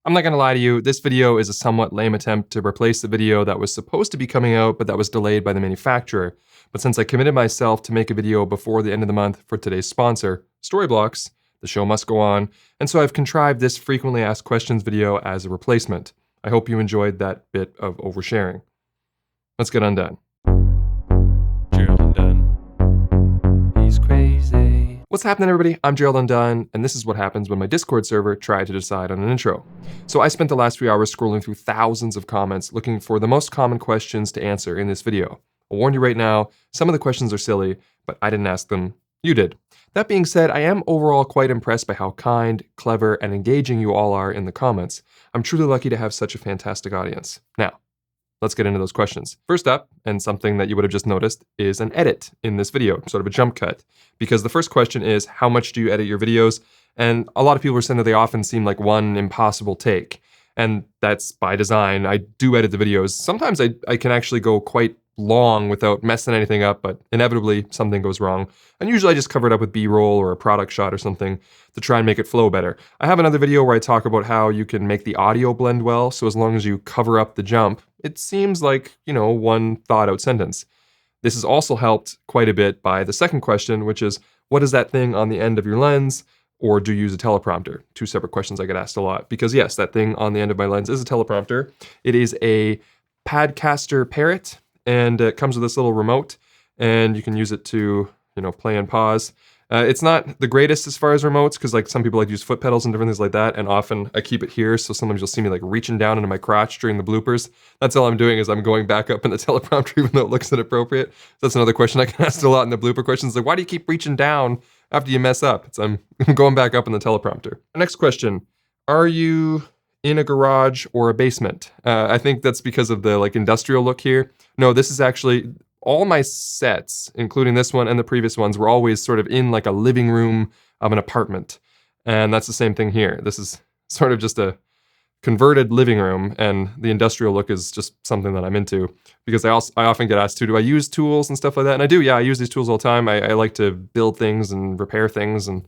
I'm not gonna lie to you, this video is a somewhat lame attempt to replace the video that was supposed to be coming out, but that was delayed by the manufacturer. But since I committed myself to make a video before the end of the month for today's sponsor, Storyblocks, the show must go on, and so I've contrived this frequently asked questions video as a replacement. I hope you enjoyed that bit of oversharing. Let's get undone. Gerald Undone. He's crazy. What's happening, everybody? I'm Gerald Undone, and this is what happens when my Discord server tried to decide on an intro. So I spent the last few hours scrolling through thousands of comments looking for the most common questions to answer in this video. I'll warn you right now, some of the questions are silly, but I didn't ask them, you did. That being said, I am overall quite impressed by how kind, clever, and engaging you all are in the comments. I'm truly lucky to have such a fantastic audience. Now, let's get into those questions. First up, and something that you would have just noticed, is an edit in this video, sort of a jump cut. Because the first question is, how much do you edit your videos? And a lot of people are saying that they often seem like one impossible take. And that's by design. I do edit the videos. Sometimes I can actually go quite long without messing anything up, but inevitably something goes wrong. And usually I just cover it up with B-roll or a product shot or something to try and make it flow better. I have another video where I talk about how you can make the audio blend well, so as long as you cover up the jump, it seems like, one thought out sentence. This is also helped quite a bit by the second question, which is, what is that thing on the end of your lens? Or do you use a teleprompter? Two separate questions I get asked a lot. Because yes, that thing on the end of my lens is a teleprompter. It is a Padcaster Parrot, and it comes with this little remote, and you can use it to, play and pause. It's not the greatest as far as remotes, because like some people like to use foot pedals and different things like that, and often I keep it here, so sometimes you'll see me like reaching down into my crotch during the bloopers. That's all I'm doing, is I'm going back up in the teleprompter even though it looks inappropriate. So that's another question I get asked a lot in the blooper questions, like why do you keep reaching down after you mess up? I'm going back up in the teleprompter. Next question, are you in a garage or a basement? I think that's because of the industrial look here. No, this is actually, all my sets, including this one and the previous ones, were always sort of in like a living room of an apartment. And that's the same thing here. This is sort of just a converted living room, and the industrial look is just something that I'm into, because I often get asked too, do I use tools and stuff like that? And I do, yeah, I use these tools all the time. I like to build things and repair things and,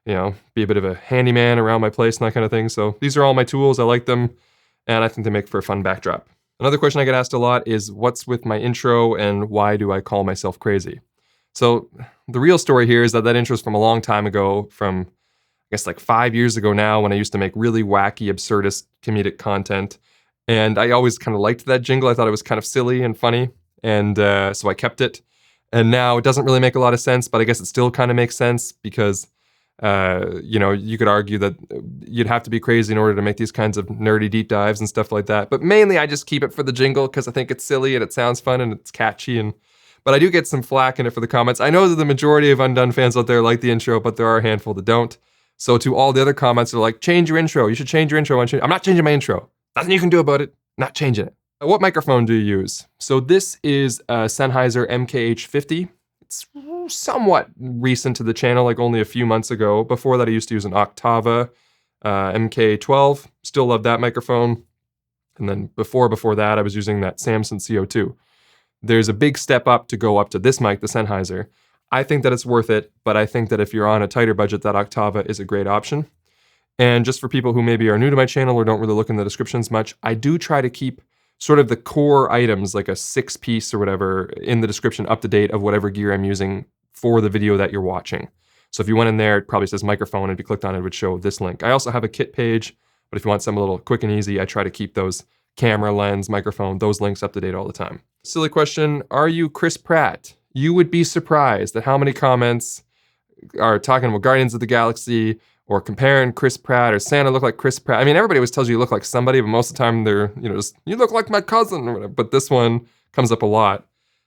be a bit of a handyman around my place and that kind of thing. So these are all my tools. I like them, and I think they make for a fun backdrop. Another question I get asked a lot is, what's with my intro and why do I call myself crazy? So the real story here is that intro is from a long time ago, from I guess like 5 years ago now, when I used to make really wacky, absurdist comedic content. And I always kind of liked that jingle. I thought it was kind of silly and funny. And so I kept it. And now it doesn't really make a lot of sense, but I guess it still kind of makes sense because you could argue that you'd have to be crazy in order to make these kinds of nerdy deep dives and stuff like that. But mainly I just keep it for the jingle because I think it's silly and it sounds fun and it's catchy. But I do get some flack in it for the comments. I know that the majority of Undone fans out there like the intro, but there are a handful that don't. So to all the other comments, they're like, change your intro. You should change your intro. I'm not changing my intro. Nothing you can do about it. Not changing it. What microphone do you use? So this is a Sennheiser MKH50. It's somewhat recent to the channel, like only a few months ago. Before that, I used to use an Octava MK12. Still love that microphone. And then before that, I was using that Samson CO2. There's a big step up to go up to this mic, the Sennheiser. I think that it's worth it, but I think that if you're on a tighter budget, that Octava is a great option. And just for people who maybe are new to my channel or don't really look in the descriptions much, I do try to keep sort of the core items, like a 6-piece or whatever, in the description up to date of whatever gear I'm using for the video that you're watching. So if you went in there, it probably says microphone, and if you clicked on it, it would show this link. I also have a kit page, but if you want something a little quick and easy, I try to keep those camera, lens, microphone, those links up to date all the time. Silly question, are you Chris Pratt? You would be surprised at how many comments are talking about Guardians of the Galaxy or comparing Chris Pratt or saying I look like Chris Pratt. I mean, everybody always tells you look like somebody, but most of the time they're, just, you look like my cousin or whatever. But this one comes up a lot.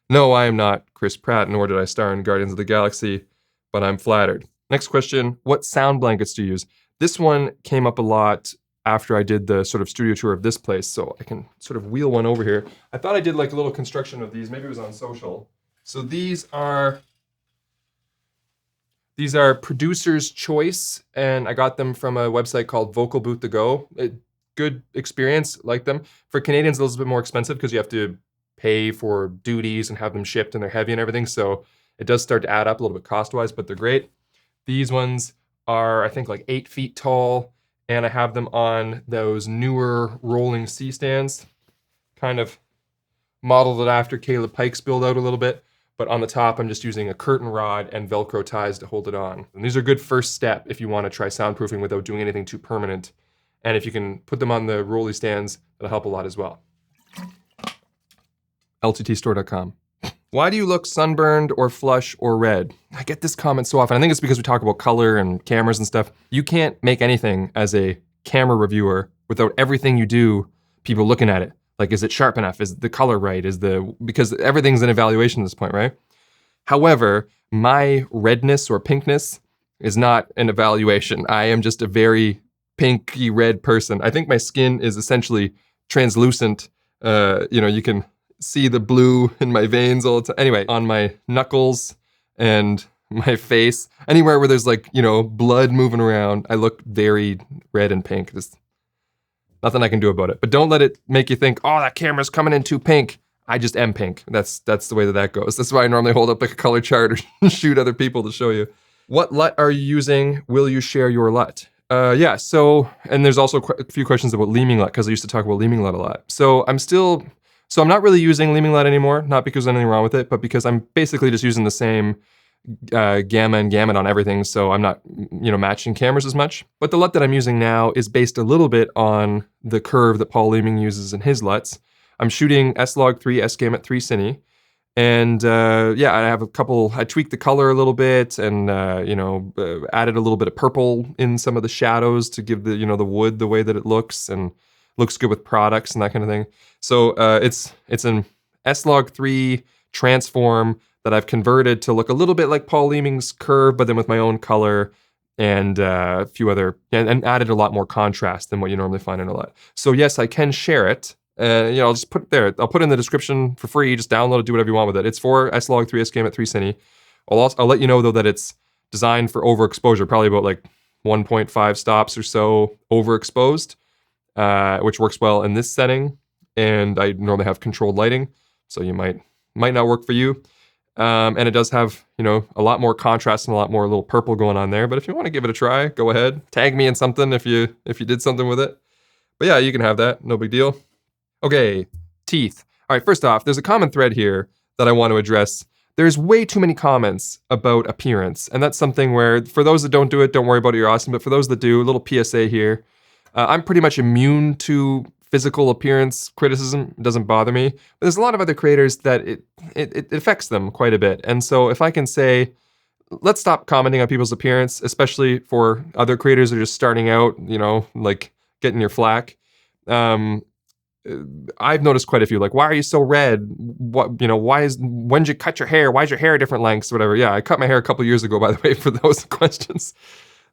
No, I am not Chris Pratt, nor did I star in Guardians of the Galaxy, but I'm flattered. Next question, what sound blankets do you use? This one came up a lot after I did the sort of studio tour of this place, so I can sort of wheel one over here. I thought I did like a little construction of these, maybe it was on social. So these are Producer's Choice, and I got them from a website called Vocal Booth to Go. Good experience, like them. For Canadians, a little bit more expensive because you have to pay for duties and have them shipped, and they're heavy and everything, so it does start to add up a little bit cost-wise, but they're great. These ones are, I think, like 8 feet tall, And I have them on those newer rolling C-stands, kind of modeled it after Caleb Pike's build out a little bit. But on the top, I'm just using a curtain rod and Velcro ties to hold it on. And these are a good first step if you want to try soundproofing without doing anything too permanent. And if you can put them on the rolly stands, that'll help a lot as well. LTTstore.com. Why do you look sunburned or flush or red? I get this comment so often. I think it's because we talk about color and cameras and stuff. You can't make anything as a camera reviewer without everything you do, people looking at it. Like, is it sharp enough? Is the color right? Because everything's an evaluation at this point, right? However, my redness or pinkness is not an evaluation. I am just a very pinky red person. I think my skin is essentially translucent. You can see the blue in my veins all the time. Anyway, on my knuckles and my face, anywhere where there's blood moving around, I look very red and pink. There's nothing I can do about it. But don't let it make you think, oh, that camera's coming in too pink. I just am pink. That's the way that goes. That's why I normally hold up like a color chart or shoot other people to show you. What LUT are you using? Will you share your LUT? And there's also a few questions about Leeming LUT, because I used to talk about Leeming LUT a lot. So I'm not really using Leeming LUT anymore, not because there's anything wrong with it, but because I'm basically just using the same gamma and gamut on everything, so I'm not, matching cameras as much. But the LUT that I'm using now is based a little bit on the curve that Paul Leeming uses in his LUTs. I'm shooting S-Log3 S-Gamut 3 Cine, and I have I tweaked the color a little bit, and added a little bit of purple in some of the shadows to give the wood the way that it looks, and looks good with products and that kind of thing. So it's an S-Log3 transform that I've converted to look a little bit like Paul Leeming's curve, but then with my own color and a few other, and added a lot more contrast than what you normally find in a LUT. So yes, I can share it. I'll just put it there. I'll put it in the description for free. Just download it, do whatever you want with it. It's for S-Log3 S-Gamut 3 Cine. I'll let you know though that it's designed for overexposure, probably about like 1.5 stops or so overexposed, which works well in this setting. And I normally have controlled lighting, so you might not work for you. And it does have, a lot more contrast and a lot more little purple going on there. But if you want to give it a try, go ahead. Tag me in something if you did something with it. But yeah, you can have that. No big deal. Okay, teeth. All right, first off, there's a common thread here that I want to address. There's way too many comments about appearance. And that's something where, for those that don't do it, don't worry about it, you're awesome. But for those that do, a little PSA here. I'm pretty much immune to physical appearance criticism. It doesn't bother me. But there's a lot of other creators that it affects them quite a bit. And so if I can say, let's stop commenting on people's appearance, especially for other creators that are just starting out, like getting your flack. I've noticed quite a few, like, why are you so red? When did you cut your hair? Why is your hair different lengths? Whatever. Yeah, I cut my hair a couple years ago, by the way, for those questions.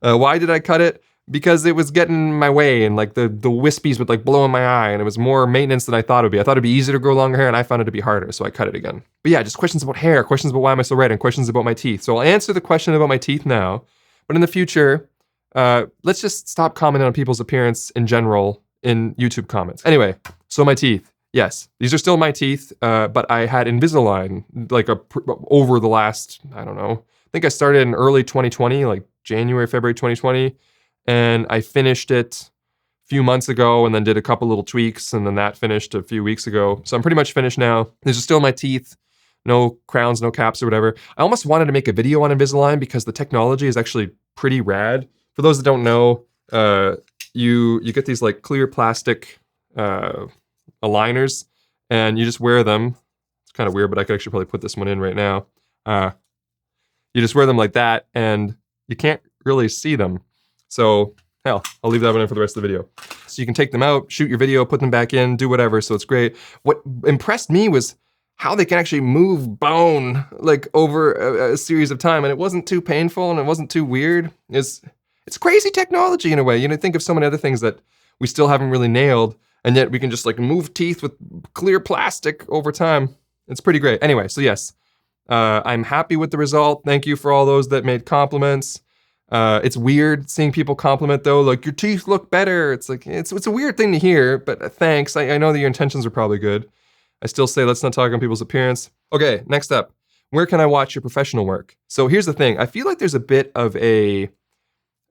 Why did I cut it? Because it was getting in my way, and like the wispies would like blow in my eye, and it was more maintenance than I thought it would be. I thought it'd be easier to grow longer hair, and I found it to be harder, so I cut it again. But yeah, just questions about hair, questions about why am I so red, and questions about my teeth. So I'll answer the question about my teeth now, but in the future, let's just stop commenting on people's appearance in general in YouTube comments. Anyway, so my teeth. Yes, these are still my teeth, but I had Invisalign over the last, I don't know, I think I started in early 2020, like January, February 2020. And I finished it a few months ago, and then did a couple little tweaks, and then that finished a few weeks ago. So I'm pretty much finished now. These are still my teeth, no crowns, no caps or whatever. I almost wanted to make a video on Invisalign because the technology is actually pretty rad. For those that don't know, you get these like clear plastic aligners, and you just wear them. It's kind of weird, but I could actually probably put this one in right now. You just wear them like that, and you can't really see them. So, hell, I'll leave that one in for the rest of the video. So you can take them out, shoot your video, put them back in, do whatever, so it's great. What impressed me was how they can actually move bone, like, over a series of time, and it wasn't too painful, and it wasn't too weird. It's crazy technology in a way. Think of so many other things that we still haven't really nailed, and yet we can just, like, move teeth with clear plastic over time. It's pretty great. Anyway, so yes, I'm happy with the result. Thank you for all those that made compliments. It's weird seeing people compliment though, like, your teeth look better. It's like, it's a weird thing to hear, but thanks. I know that your intentions are probably good. I still say let's not talk on people's appearance. Okay, next up, where can I watch your professional work? So here's the thing. I feel like there's a bit of a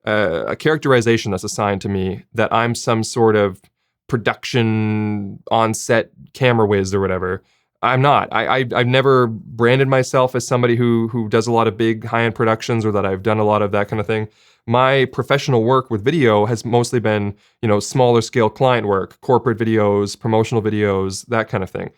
a characterization that's assigned to me that I'm some sort of production on-set camera whiz or whatever. I'm not. I've never branded myself as somebody who does a lot of big high-end productions, or that I've done a lot of that kind of thing. My professional work with video has mostly been, smaller scale client work, corporate videos, promotional videos, that kind of thing.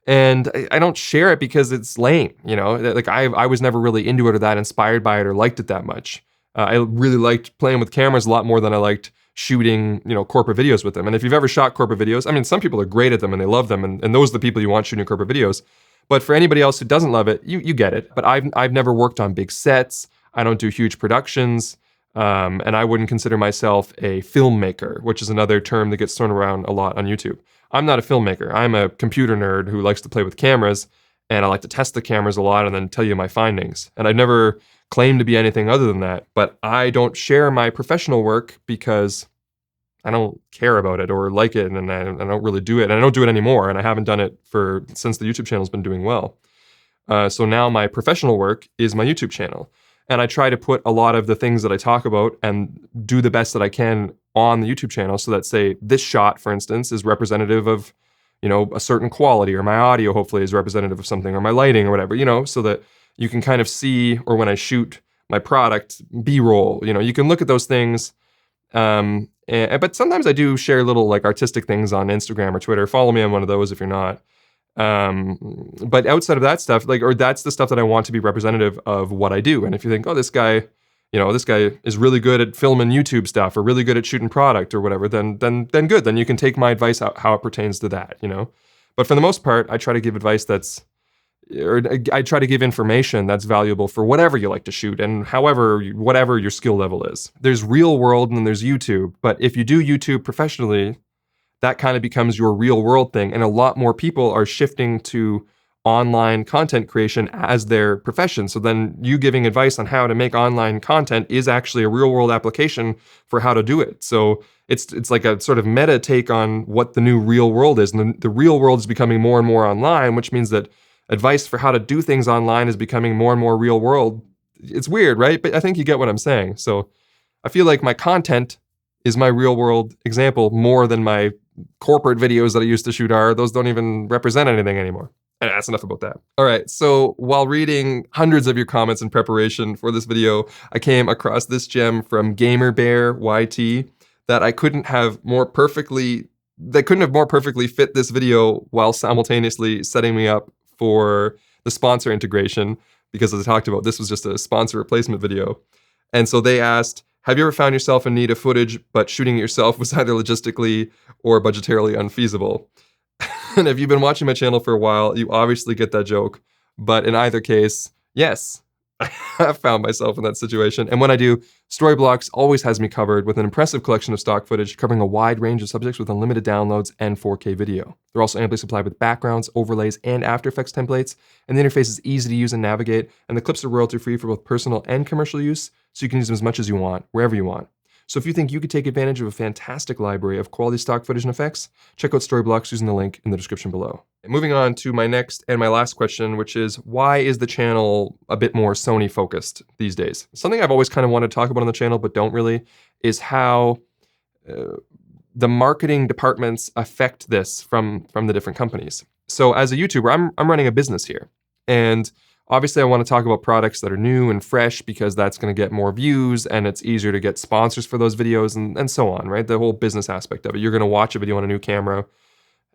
And I don't share it because it's lame, Like I was never really into it or that inspired by it or liked it that much. I really liked playing with cameras a lot more than I liked shooting, corporate videos with them. And if you've ever shot corporate videos, I mean, some people are great at them and they love them, and those are the people you want shooting corporate videos. But for anybody else who doesn't love it, you get it. But I've never worked on big sets. I don't do huge productions. And I wouldn't consider myself a filmmaker, which is another term that gets thrown around a lot on YouTube. I'm not a filmmaker. I'm a computer nerd who likes to play with cameras, and I like to test the cameras a lot and then tell you my findings. And I've never claimed to be anything other than that, but I don't share my professional work because I don't care about it or like it, and I don't really do it, and I don't do it anymore, and I haven't done it since the YouTube channel's been doing well. So now my professional work is my YouTube channel. And I try to put a lot of the things that I talk about and do the best that I can on the YouTube channel, so that, say, this shot, for instance, is representative of, a certain quality, or my audio hopefully is representative of something, or my lighting or whatever, so that you can kind of see, or when I shoot my product, B-roll, you can look at those things. But sometimes I do share little like artistic things on Instagram or Twitter. Follow me on one of those if you're not. But outside of that stuff, that's the stuff that I want to be representative of what I do. And if you think, oh, this guy is really good at filming YouTube stuff, or really good at shooting product or whatever, then good. Then you can take my advice how it pertains to that, But for the most part, I try to give advice I try to give information that's valuable for whatever you like to shoot, and whatever your skill level is. There's real world and then there's YouTube. But if you do YouTube professionally, that kind of becomes your real world thing. And a lot more people are shifting to online content creation as their profession. So then you giving advice on how to make online content is actually a real world application for how to do it. So it's like a sort of meta take on what the new real world is. And the real world is becoming more and more online, which means that advice for how to do things online is becoming more and more real world. It's weird, right? But I think you get what I'm saying. So I feel like my content is my real world example more than my corporate videos that I used to shoot are. Those don't even represent anything anymore. And that's enough about that. All right, so while reading hundreds of your comments in preparation for this video, I came across this gem from GamerBearYT that couldn't have more perfectly fit this video while simultaneously setting me up for the sponsor integration, because as I talked about, this was just a sponsor replacement video. And so they asked, have you ever found yourself in need of footage, but shooting it yourself was either logistically or budgetarily unfeasible? And if you've been watching my channel for a while, you obviously get that joke. But in either case, yes, I have found myself in that situation. And when I do, Storyblocks always has me covered with an impressive collection of stock footage covering a wide range of subjects with unlimited downloads and 4K video. They're also amply supplied with backgrounds, overlays, and After Effects templates, and the interface is easy to use and navigate, and the clips are royalty-free for both personal and commercial use, so you can use them as much as you want, wherever you want. So if you think you could take advantage of a fantastic library of quality stock footage and effects, check out Storyblocks using the link in the description below. And moving on to my next and my last question, which is, why is the channel a bit more Sony focused these days? Something I've always kind of wanted to talk about on the channel, but don't really, is how the marketing departments affect this from the different companies. So as a YouTuber, I'm running a business here. And obviously, I want to talk about products that are new and fresh because that's going to get more views and it's easier to get sponsors for those videos and so on, right? The whole business aspect of it. You're going to watch a video on a new camera.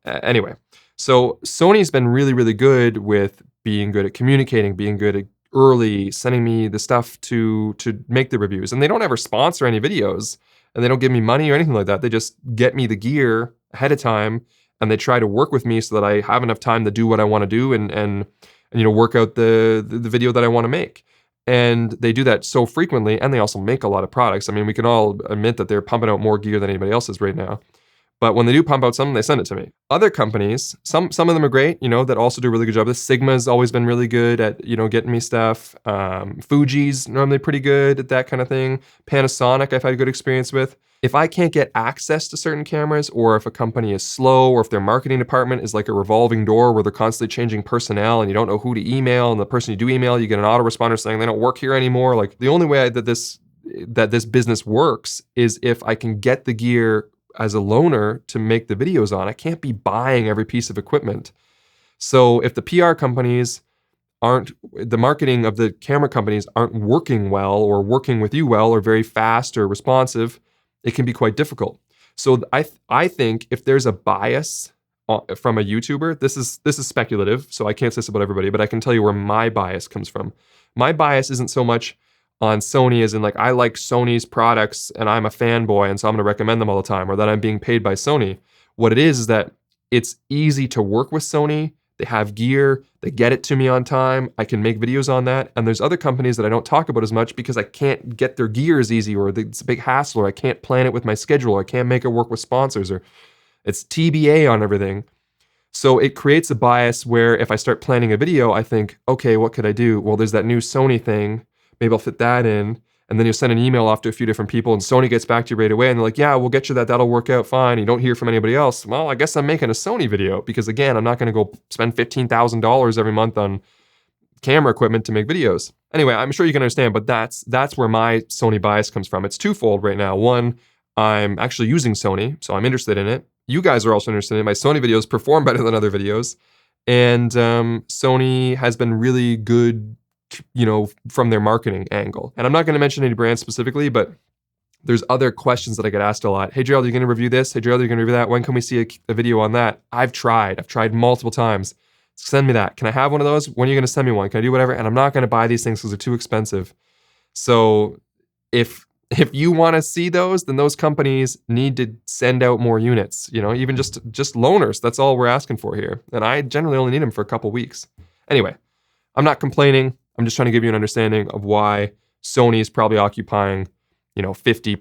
Anyway, so Sony's been really, really good with being good at communicating, being good at early sending me the stuff to make the reviews. And they don't ever sponsor any videos, and they don't give me money or anything like that. They just get me the gear ahead of time, and they try to work with me so that I have enough time to do what I want to do and work out the video that I want to make. And they do that so frequently, and they also make a lot of products. I mean, we can all admit that they're pumping out more gear than anybody else is right now. But when they do pump out something, they send it to me. Other companies, some of them are great, that also do a really good job. This Sigma's always been really good at, getting me stuff. Fuji's normally pretty good at that kind of thing. Panasonic, I've had a good experience with. If I can't get access to certain cameras, or if a company is slow, or if their marketing department is like a revolving door where they're constantly changing personnel and you don't know who to email, and the person you do email, you get an autoresponder saying they don't work here anymore. Like, the only way that this that this business works is if I can get the gear as a loaner to make the videos on. I can't be buying every piece of equipment. So if the PR companies the marketing of the camera companies aren't working well or working with you well or very fast or responsive, it can be quite difficult. So I think if there's a bias from a YouTuber, this is speculative, so I can't say this about everybody, but I can tell you where my bias comes from. My bias isn't so much on Sony as in like, I like Sony's products and I'm a fanboy and so I'm gonna recommend them all the time, or that I'm being paid by Sony. What it is that it's easy to work with Sony. They have gear, they get it to me on time, I can make videos on that. And there's other companies that I don't talk about as much because I can't get their gear as easy, or it's a big hassle, or I can't plan it with my schedule, or I can't make it work with sponsors, or it's TBA on everything. So it creates a bias where if I start planning a video, I think, okay, what could I do? Well, there's that new Sony thing, maybe I'll fit that in. And then you'll send an email off to a few different people and Sony gets back to you right away and they're like, yeah, we'll get you that, that'll work out fine. You don't hear from anybody else. Well, I guess I'm making a Sony video because again, I'm not gonna go spend $15,000 every month on camera equipment to make videos. Anyway, I'm sure you can understand, but that's where my Sony bias comes from. It's twofold right now. One, I'm actually using Sony, so I'm interested in it. You guys are also interested in it. My Sony videos perform better than other videos. And Sony has been really good, you know, from their marketing angle. And I'm not going to mention any brands specifically, but there's other questions that I get asked a lot. Hey, Gerald, are you going to review this? Hey, Gerald, are you going to review that? When can we see a video on that? I've tried multiple times. Send me that. Can I have one of those? When are you going to send me one? Can I do whatever? And I'm not going to buy these things because they're too expensive. So if you want to see those, then those companies need to send out more units, you know, even just loaners. That's all we're asking for here. And I generally only need them for a couple weeks. Anyway, I'm not complaining. I'm just trying to give you an understanding of why Sony is probably occupying, you know, 50%,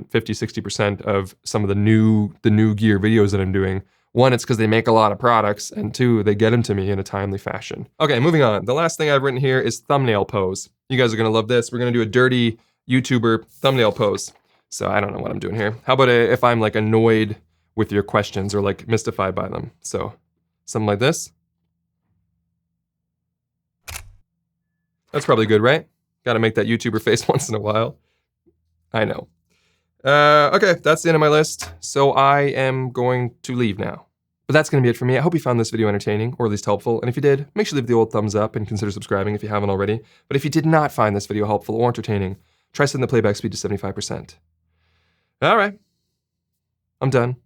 60% of some of the new gear videos that I'm doing. One, it's because they make a lot of products, and two, they get them to me in a timely fashion. Okay, moving on. The last thing I've written here is thumbnail pose. You guys are gonna love this. We're gonna do a dirty YouTuber thumbnail pose. So I don't know what I'm doing here. How about if I'm like annoyed with your questions or like mystified by them? So something like this. That's probably good, right? Gotta make that YouTuber face once in a while. I know. Okay, that's the end of my list. So I am going to leave now. But that's gonna be it for me. I hope you found this video entertaining, or at least helpful. And if you did, make sure to leave the old thumbs up and consider subscribing if you haven't already. But if you did not find this video helpful or entertaining, try setting the playback speed to 75%. All right, I'm done.